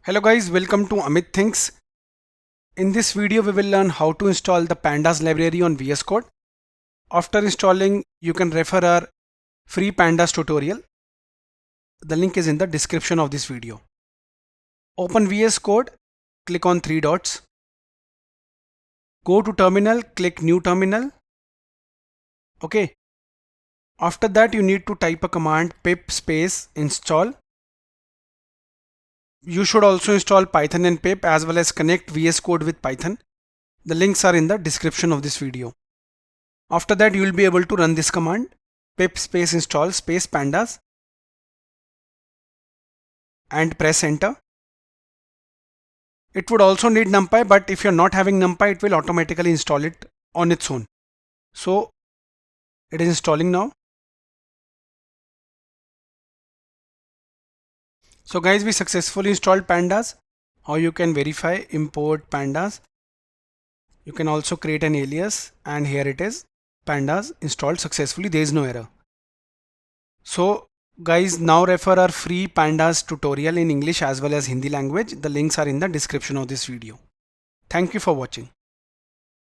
Hello guys, welcome to Amit Thinks. In this video we will learn how to install the Pandas library on VS Code. After installing, you can refer our free Pandas tutorial. The link is in the description of this video. Open VS Code, click on three dots. Go to terminal, click new terminal. Okay. After that you need to type a command pip space install. You should also install Python and pip as well as connect VS Code with Python. The links are in the description of this video. After that you will be able to run this command pip space install space pandas and press enter. It would also need numpy, but if you're not having numpy it will automatically install it on its own. So it is installing now. So guys, we successfully installed pandas. How you can verify? Import pandas. You can also create an alias, and here it is, pandas installed successfully. There is no error. So guys, now refer our free pandas tutorial in English as well as Hindi language. The links are in the description of this video. Thank you for watching.